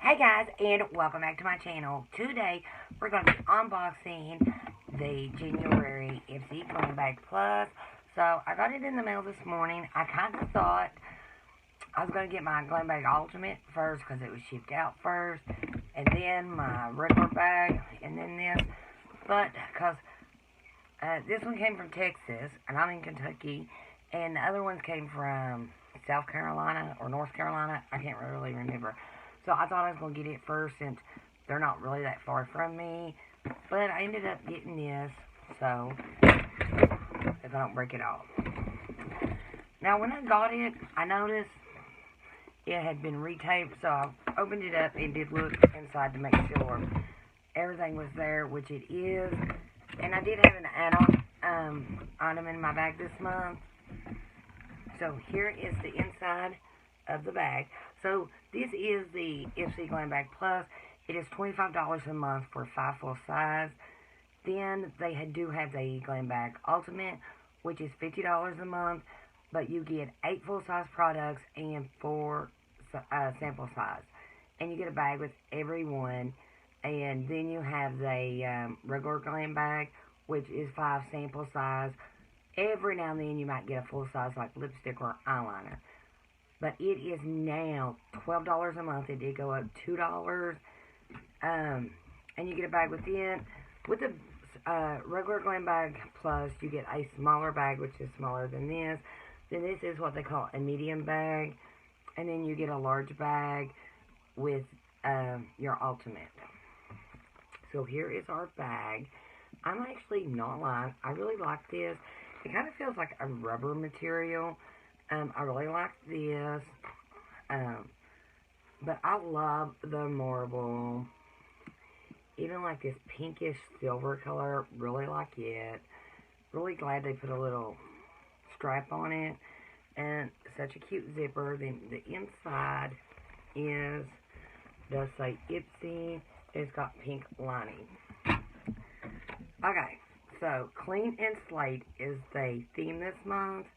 Hey guys, and welcome back to my channel. Today, we're going to be unboxing the January Ipsy Glam Bag Plus. So, I got it in the mail this morning. I kind of thought I was going to get my Glam Bag Ultimate first because it was shipped out first. And then my regular bag, and then this. But, because this one came from Texas, and I'm in Kentucky. And the other ones came from South Carolina or North Carolina. I can't really remember. So I thought I was going to get it first since they're not really that far from me. But I ended up getting this, so if I don't break it off. Now when I got it, I noticed it had been retaped, so I opened it up and did look inside to make sure everything was there, which it is. And I did have an add-on item in my bag this month. So here is the inside of the bag. So this is the Ipsy Glam Bag Plus. It is $25 a month for 5 full size. Then they do have the Glam Bag Ultimate, which is $50 a month, but you get 8 full size products and 4 sample size. And you get a bag with every one. And then you have the regular Glam Bag, which is 5 sample size. Every now and then you might get a full size like lipstick or eyeliner. But it is now $12 a month. It did go up $2. And you get a bag with it. With the regular Glam Bag Plus, you get a smaller bag, which is smaller than this. Then this is what they call a medium bag. And then you get a large bag with your Ultimate. So here is our bag. I'm actually not lying. I really like this. It kind of feels like a rubber material. I really like this, but I love the marble, even like this pinkish silver color, really like it. Really glad they put a little strap on it, and such a cute zipper. Then the inside does say Ipsy. It's got pink lining. Okay, so Clean and Slate is the theme this month.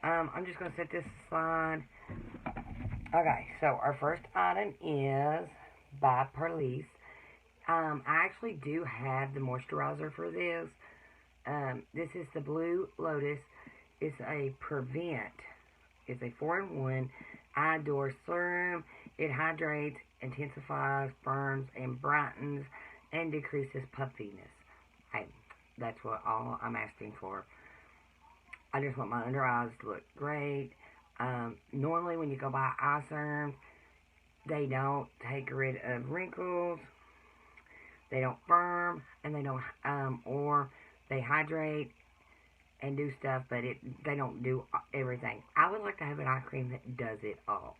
I'm just going to set this aside. Okay, so our first item is by Perlice. I actually do have the moisturizer for this. This is the Blue Lotus. It's a Prevent. It's a 4-in-1 eye door serum. It hydrates, intensifies, firms, and brightens, and decreases puffiness. Hey, that's what all I'm asking for. I just want my under eyes to look great. Normally when you go buy eye serums, they don't take rid of wrinkles, they don't firm, and they don't, or they hydrate and do stuff, but they don't do everything. I would like to have an eye cream that does it all.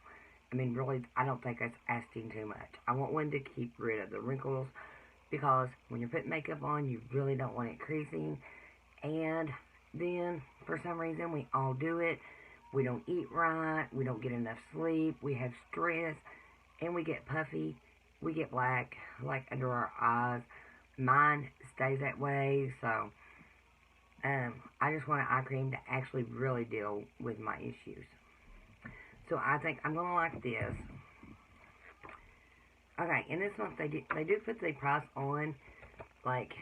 I mean, really, I don't think that's asking too much. I want one to keep rid of the wrinkles, because when you're putting makeup on, you really don't want it creasing, and then, for some reason, we all do it. We don't eat right. We don't get enough sleep. We have stress. And we get puffy. We get black, like, under our eyes. Mine stays that way. So, I just want an eye cream to actually really deal with my issues. So, I think I'm going to like this. Okay, in this month, they do put the price on, like,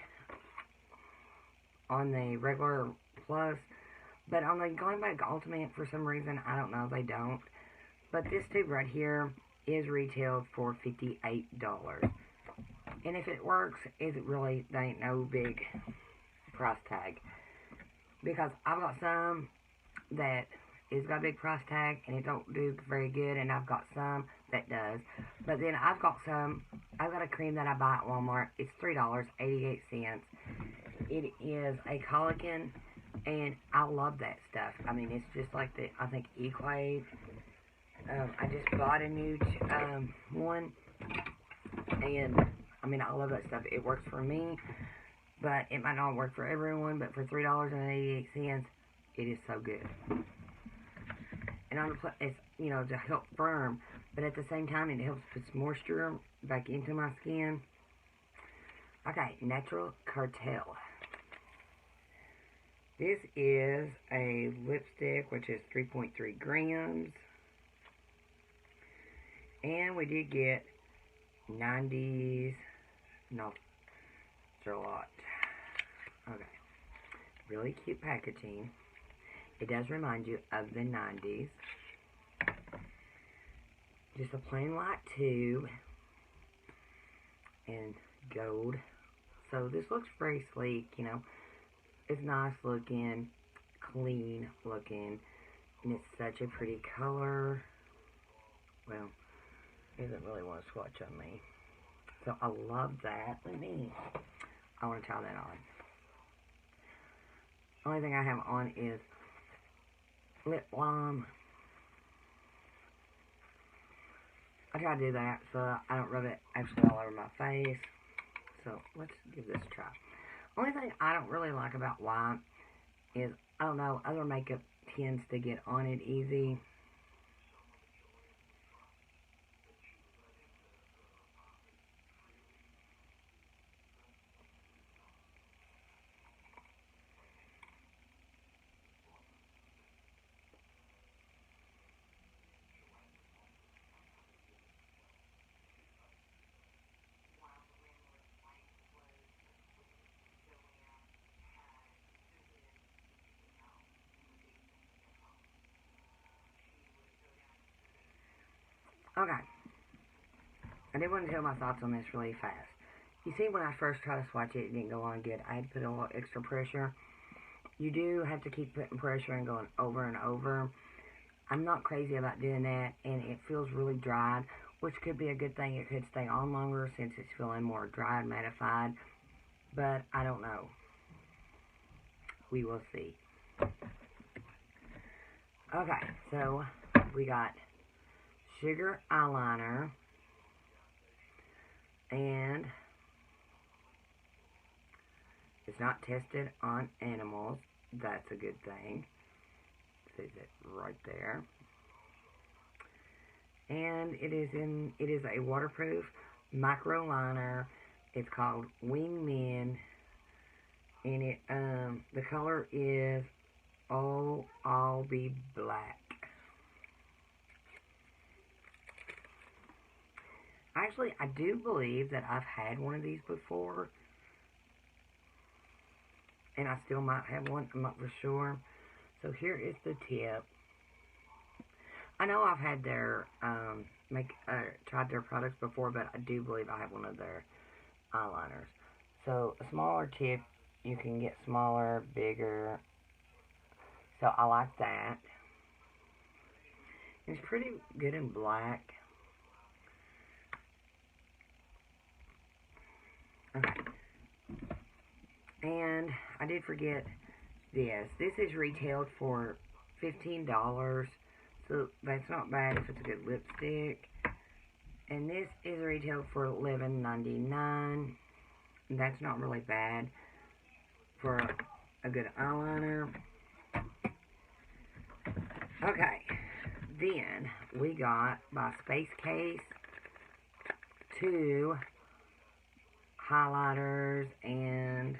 on the regular Plus, but on the Glam Bag Ultimate, for some reason, I don't know, they don't. But this tube right here is retailed for $58. And if it works, they ain't no big price tag. Because I've got some that is got a big price tag and it don't do very good, and I've got some that does. But then I've got a cream that I buy at Walmart. It's $3.88. It is a collagen, and I love that stuff. I mean, it's just like I think Equate. I just bought a new one, and I mean, I love that stuff. It works for me, but it might not work for everyone. But for $3.88, it is so good. And it's, you know, to help firm, but at the same time, it helps put moisture back into my skin. Okay, Natural Cartel. This is a lipstick, which is 3.3 grams. And we did get 90s. No, it's a lot. Okay. Really cute packaging. It does remind you of the 90s. Just a plain white tube. And gold. So this looks very sleek, you know. It's nice looking, clean looking, and it's such a pretty color. Well, it doesn't really want to swatch on me. So I love that. I want to try that on. Only thing I have on is lip balm. I try to do that so I don't rub it actually all over my face. So let's give this a try. Only thing I don't really like about white is, I don't know, other makeup tends to get on it easy. Okay. I did want to tell my thoughts on this really fast. You see, when I first tried to swatch it, it didn't go on good. I had to put a little extra pressure. You do have to keep putting pressure and going over and over. I'm not crazy about doing that, and it feels really dried, which could be a good thing. It could stay on longer since it's feeling more dried, mattified, but I don't know. We will see. Okay, so we got sugar eyeliner, and it's not tested on animals. That's a good thing. Says it right there. And it is a waterproof micro liner. It's called Wingman, and it the color is I'll Be Black. Actually, I do believe that I've had one of these before, and I still might have one. I'm not for sure. So here is the tip. I know I've had their tried their products before, but I do believe I have one of their eyeliners. So a smaller tip, you can get smaller, bigger. So I like that. It's pretty good in black. Okay. And I did forget this. This is retailed for $15. So that's not bad if it's a good lipstick. And this is retailed for $11.99. That's not really bad for a good eyeliner. Okay. Then we got, by Space Case, 2 highlighters and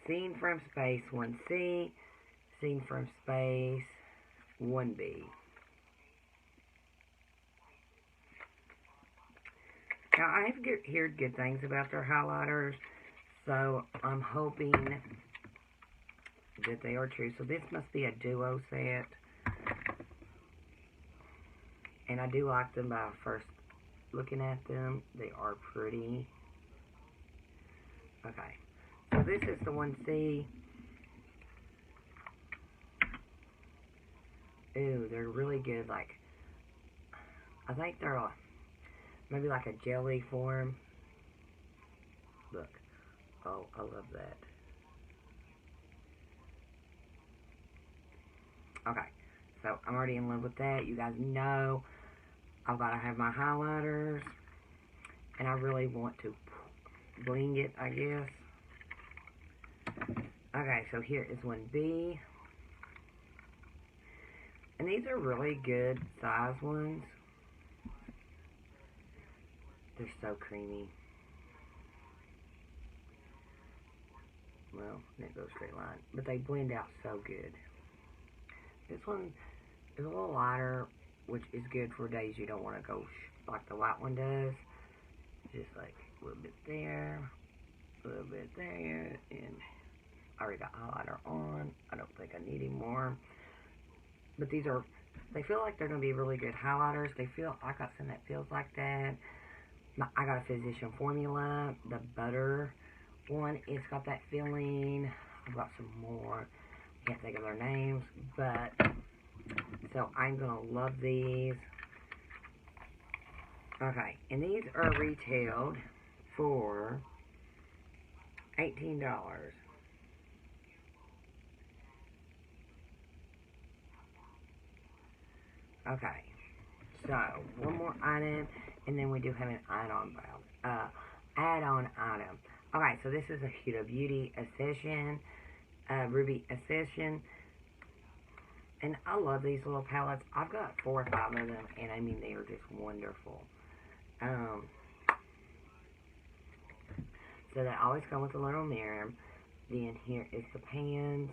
Seen from Space 1C, Seen from Space 1B. Now, I have heard good things about their highlighters, so I'm hoping that they are true. So this must be a duo set, and I do like them by first looking at them. They are pretty. Okay, so this is the 1C. Ooh, they're really good. Like, I think they're maybe like a jelly form. Look. Oh, I love that. Okay, so I'm already in love with that. You guys know I've got to have my highlighters, and I really want to bling it, I guess. Okay, so here is 1B. And these are really good size ones. They're so creamy. Well, it goes straight line. But they blend out so good. This one is a little lighter, which is good for days you don't want to go like the white one does. Just like a little bit there, a little bit there, and I already got highlighter on. I don't think I need any more. But these are, they feel like they're going to be really good highlighters. I got some that feels like that. I got a Physician Formula, the butter one. It's got that feeling. I've got some more. Can't think of their names, but so I'm going to love these. Okay, and these are retailed for $18. Okay, so one more item, and then we do have an add-on item. Okay, so this is a Huda Beauty Accession, Ruby Accession, and I love these little palettes. I've got 4 or 5 of them, and I mean, they are just wonderful. So they always come with a little mirror. Then here is the pans.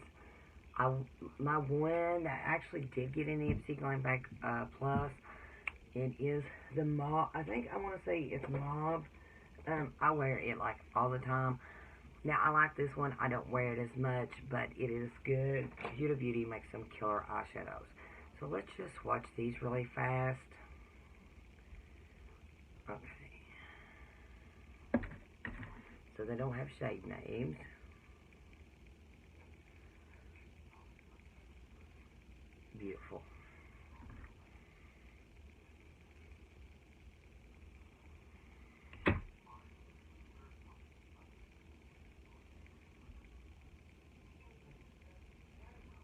My one that actually did get in the Ipsy Glam Bag Plus, it is the mauve. I think I want to say it's mauve. I wear it like all the time. Now I like this one. I don't wear it as much, but it is good. Huda Beauty makes some killer eyeshadows. So let's just swatch these really fast. Okay. So they don't have shade names. Beautiful.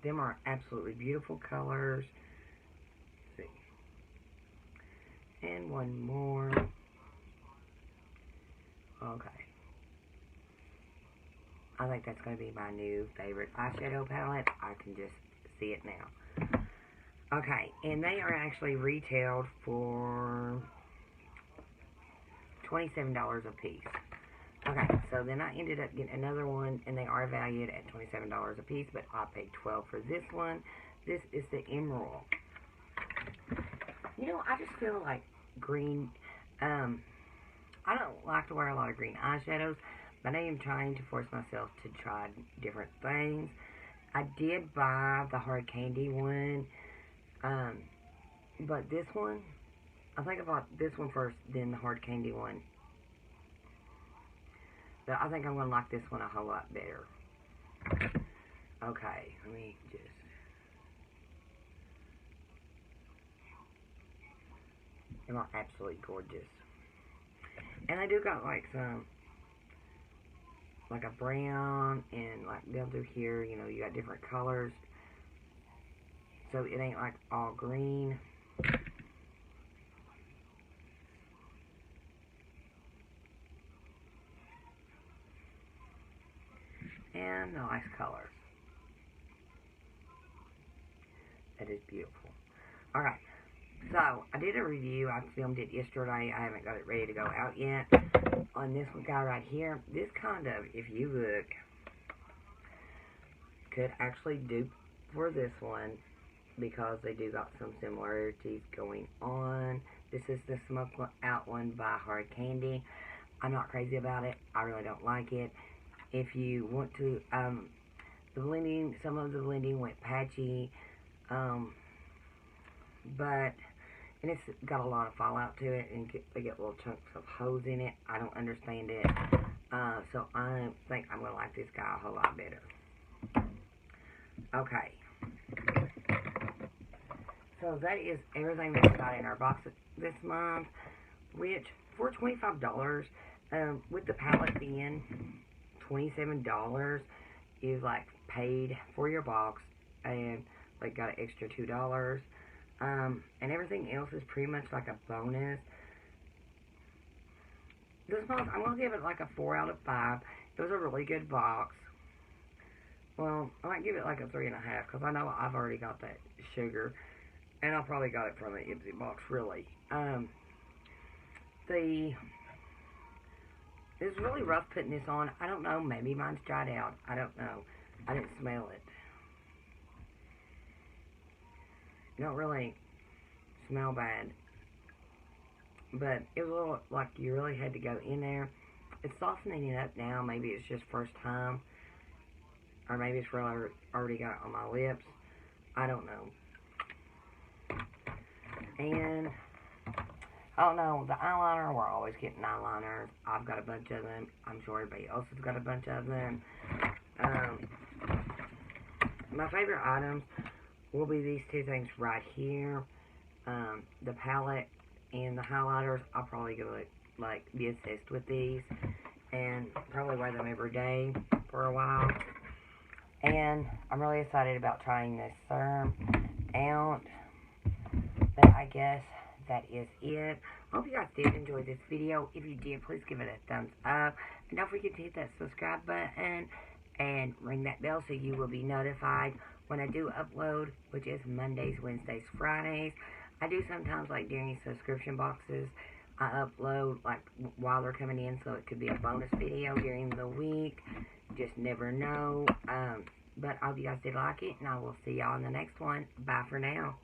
Them are absolutely beautiful colors. Let's see. And one more. Okay. I think that's going to be my new favorite eyeshadow palette. I can just see it now. Okay, and they are actually retailed for $27 a piece. Okay, so then I ended up getting another one, and they are valued at $27 a piece, but I paid $12 for this one. This is the Emerald. You know, I just feel like green, I don't like to wear a lot of green eyeshadows, but I am trying to force myself to try different things. I did buy the hard candy one, but this one, I think I bought this one first, then the hard candy one. But I think I'm going to like this one a whole lot better. Okay, let me just... They are absolutely gorgeous. And I do got like some, like a brown, and like down through here, you know, you got different colors. So it ain't like all green. And nice colors. That is beautiful. Alright, so I did a review. I filmed it yesterday. I haven't got it ready to go out yet. On this one guy right here, this kind of, if you look, could actually dupe for this one because they do got some similarities going on. This is the Smoke Out one by Hard Candy. I'm not crazy about it. I really don't like it. If you want to, the blending, some of the blending went patchy, but, and it's got a lot of fallout to it, and they get little chunks of hose in it. I don't understand it, so I think I'm going to like this guy a whole lot better. Okay, so that is everything that we got in our box this month, which, for $25, with the palette being $27, is like paid for your box, and like got an extra $2, and everything else is pretty much like a bonus. This box, I'm gonna give it like a 4 out of 5. It was a really good box. Well, I might give it like a 3.5 because I know I've already got that sugar, and I probably got it from the Ipsy box. Really, it's really rough putting this on. I don't know. Maybe mine's dried out. I don't know. I didn't smell it. You don't really smell bad. But it was a little, like, you really had to go in there. It's softening it up now. Maybe it's just first time. Or maybe it's really already got it on my lips. I don't know. And, oh no, the eyeliner, we're always getting eyeliners. I've got a bunch of them. I'm sure everybody else has got a bunch of them. My favorite items will be these two things right here. The palette and the highlighters. I'll probably go, like, be obsessed with these. And probably wear them every day for a while. And I'm really excited about trying this serum out. But I guess that is it. I hope you guys did enjoy this video. If you did, please give it a thumbs up. And don't forget to hit that subscribe button and ring that bell so you will be notified when I do upload, which is Mondays, Wednesdays, Fridays. I do sometimes, like, during subscription boxes, I upload, like, while they're coming in, so it could be a bonus video during the week. Just never know. But I hope you guys did like it, and I will see y'all in the next one. Bye for now.